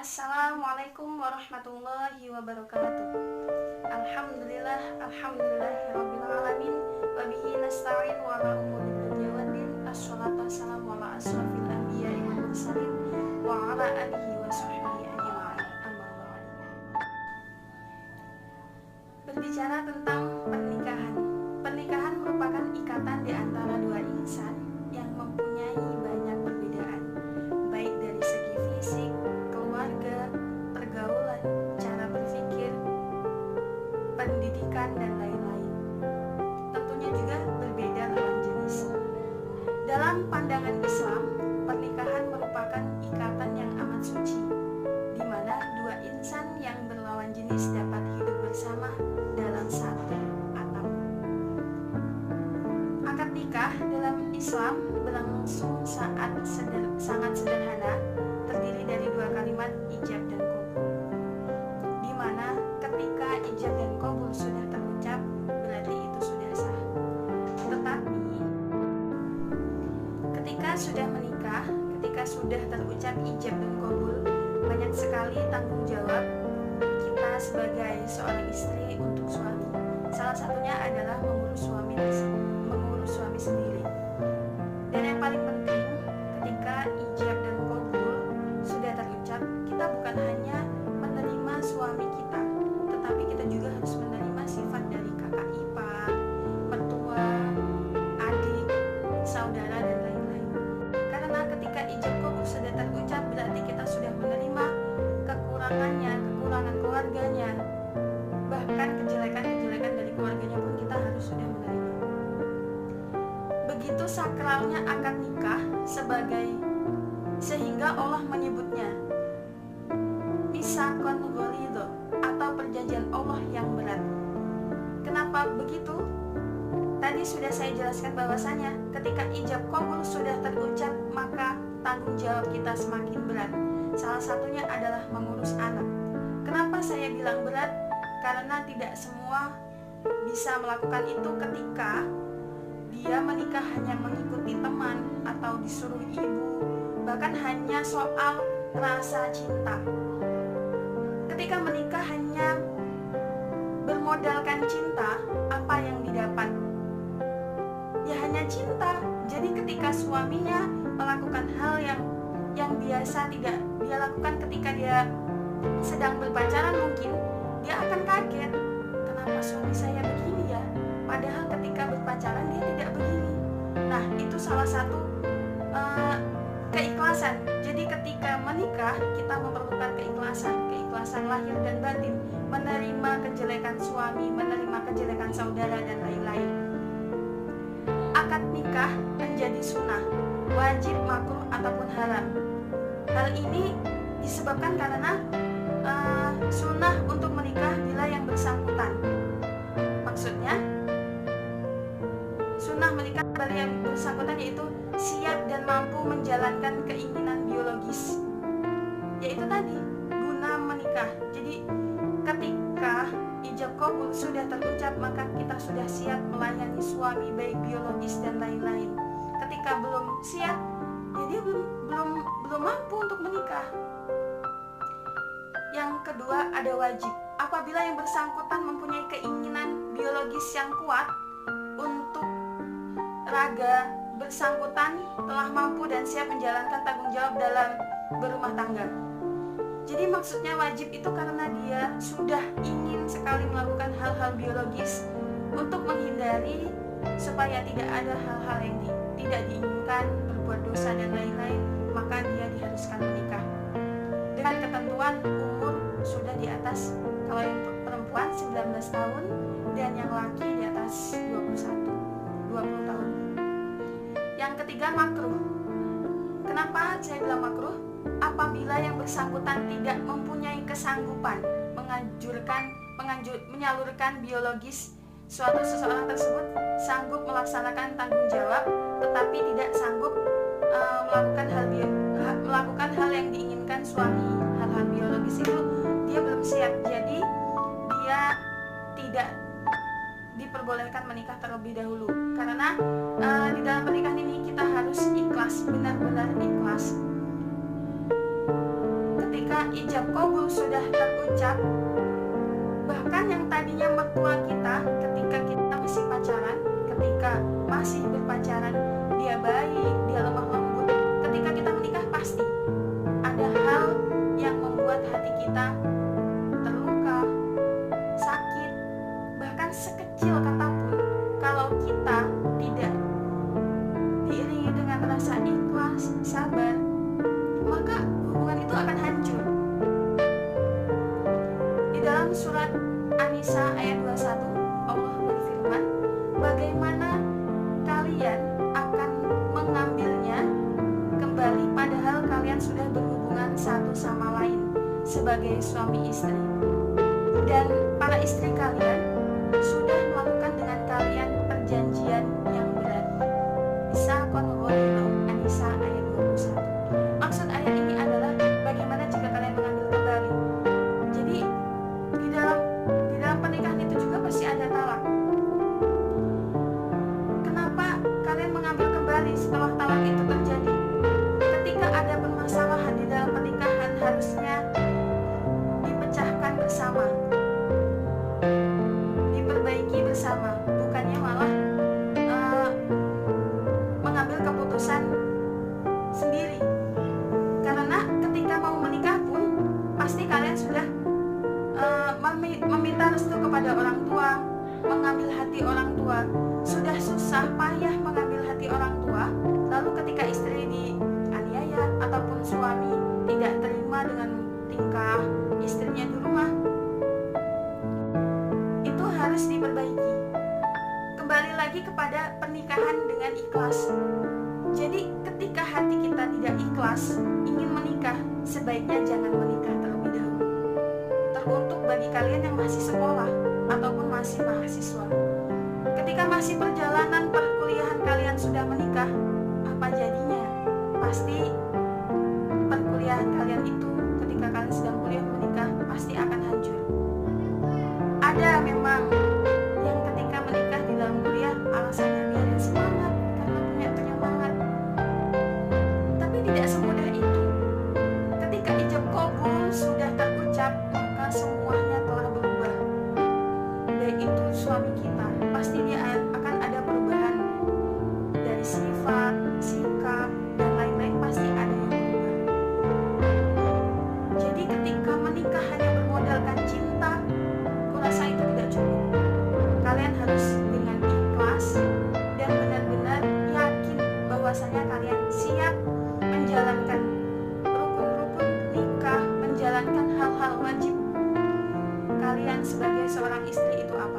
Assalamualaikum warahmatullahi wabarakatuh. Alhamdulillahirabbil alamin wa bihi nasta'in wa ala umuri dunya waddin. Assalatu wassalamu ala asrofil anbiya'i wal mursalin wa ala alihi wa sahbihi ajma'in. Amma ba'd. Berbicara tentang pernikahan. Pernikahan merupakan ikatan di antara dua insan yang mempunyai banyak perbedaan, baik dari segi fisik, keluarga, pergaulan, cara berpikir, pendidikan, dan lain-lain. Tentunya juga berbeda lawan jenis. Dalam pandangan Islam, pernikahan merupakan ikatan yang amat suci, di mana dua insan yang berlawan jenis dapat hidup bersama dalam satu atap. Akad nikah dalam Islam berlangsung sangat sederhana, terdiri dari dua kalimat ijab dan qabul, di mana ketika ijab dan qabul sudah terucap berarti itu sudah sah. Tetapi ketika sudah menikah, ketika sudah terucap ijab dan qabul, banyak sekali tanggung jawab kita sebagai seorang istri untuk suami. Salah satunya adalah mengurus suami sendiri. Dan yang paling penting, ketika ijab dan qabul sudah terucap, kita bukan hanya menerima suami kita, tetapi kita juga harus menerima sifat dari kakak ipar, mertua, adik, saudara, dan lain-lain. Karena ketika ijab qabul sudah terucap, berarti kita sudah menerima kekurangannya, kekurangan keluarganya, bahkan kejelekan-kejelekan dari keluarganya pun kita harus sudah menerima. Begitu sakralnya akad nikah sehingga Allah menyebutnya misakon ghalidho atau perjanjian Allah yang berat. Kenapa begitu? Tadi sudah saya jelaskan bahwasanya ketika ijab qabul sudah terucap, maka tanggung jawab kita semakin berat. Salah satunya adalah mengurus anak. Kenapa saya bilang berat? Karena tidak semua bisa melakukan itu ketika dia menikah hanya mengikuti teman atau disuruh ibu, bahkan hanya soal rasa cinta. Ketika menikah hanya bermodalkan cinta, apa yang didapat? Ya hanya cinta. Jadi ketika suaminya melakukan hal yang biasa tidak dia lakukan ketika dia sedang berpacaran, mungkin dia akan kaget, kenapa suami saya begini ya, padahal ketika berpacaran dia tidak begini. Nah, itu salah satu keikhlasan. Jadi ketika menikah kita memerlukan keikhlasan lahir dan batin, menerima kejelekan suami, menerima kejelekan saudara, dan lain-lain. Akad nikah menjadi sunnah, wajib, makruh, ataupun haram. Hal ini disebabkan karena sunnah untuk menikah bila yang bersangkutan. Maksudnya sunnah menikah bila yang bersangkutan yaitu siap dan mampu menjalankan keinginan biologis, yaitu tadi guna menikah. Jadi ketika ijab qabul sudah terucap, maka kita sudah siap melayani suami baik biologis dan lain-lain. Ketika belum siap, ya dia belum mampu untuk menikah. Yang kedua ada wajib. Apabila yang bersangkutan mempunyai keinginan biologis yang kuat untuk raga, bersangkutan telah mampu dan siap menjalankan tanggung jawab dalam berumah tangga. Jadi maksudnya wajib itu karena dia sudah ingin sekali melakukan hal-hal biologis untuk menghindari supaya tidak ada hal-hal yang tidak diinginkan, berbuat dosa dan lain-lain, maka dia diharuskan menikah. Dengan ketentuan umur sudah di atas, kalau yang perempuan 19 tahun dan yang laki di atas 20 tahun. Yang ketiga makruh. Kenapa saya bilang makruh? Apabila yang bersangkutan tidak mempunyai kesanggupan menyalurkan biologis seseorang tersebut sanggup melaksanakan tanggung jawab tetapi tidak sanggup melakukan hal yang diinginkan suami, hal-hal biologis itu dia belum siap, jadi dia tidak diperbolehkan menikah terlebih dahulu. Karena di dalam pernikahan ini kita harus ikhlas, benar-benar ikhlas. Ketika ketika ijab kabul sudah terucap, bahkan yang tadinya mertua kita ketika kita masih pacaran, ketika masih berpacaran, dia baik, dia lemah lembut, ketika kita menikah pasti ada hal yang membuat hati kita terluka, sakit, bahkan sekecil katapun. Kalau kita tidak diiringi dengan rasa ikhlas, sabar, maka hubungan itu akan hancur. Di dalam surat An-Nisa ayat 21, Allah berfirman, bagaimana kalian akan mengambilnya kembali padahal kalian sudah berhubungan satu sama lain sebagai suami istri, dan para istri kalian sudah melakukan dengan kalian perjanjian yang berat. Misaqan ghalidh, An-Nisa ayat 21. Maksud ayat ini adalah bagaimana jika kalian mengambil kembali. Jadi di dalam pernikahan itu juga pasti ada talak. Kenapa kalian mengambil kembali setelah talak itu terjadi? Ketika ada permasalahan di dalam pernikahan harusnya dipecahkan bersama, diperbaiki bersama, bukannya malah mengambil keputusan sendiri. Karena ketika mau menikah pun pasti kalian sudah meminta restu kepada orang tua, mengambil hati orang tua. Sudah susah payah mengambil hati orang tua, lalu ketika istri dianiaya ataupun suami tidak terima dengan tingkah istrinya di rumah, itu harus diperbaiki. Kembali lagi kepada pernikahan dengan ikhlas. Jadi ketika hati kita tidak ikhlas ingin menikah, sebaiknya jangan menikah terlebih dahulu. Teruntuk bagi kalian yang masih sekolah ataupun masih mahasiswa, ketika masih perjalanan perkuliahan kalian sudah menikah, apa jadinya? Pasti perkuliahan kalian itu ketika kalian sedang kuliah menikah pasti akan hancur. Ada memang yang ketika menikah di dalam kuliah alasannya biarin semangat karena punya penyemangat, tapi tidak semudah itu. Ketika ijab kabul sudah terucap, maka semuanya telah berubah. Baik itu suami kita, pasti dia akan ada perubahan dari sifat, sikap, dan lain-lain, pasti ada yang berubah. Jadi ketika menikah hanya bermodalkan cinta, kurasa itu tidak cukup. Kalian harus dengan ikhlas dan benar-benar yakin bahwasanya kalian siap menjalankan rukun-rukun nikah, menjalankan hal-hal wajib kalian sebagai seorang istri itu apa?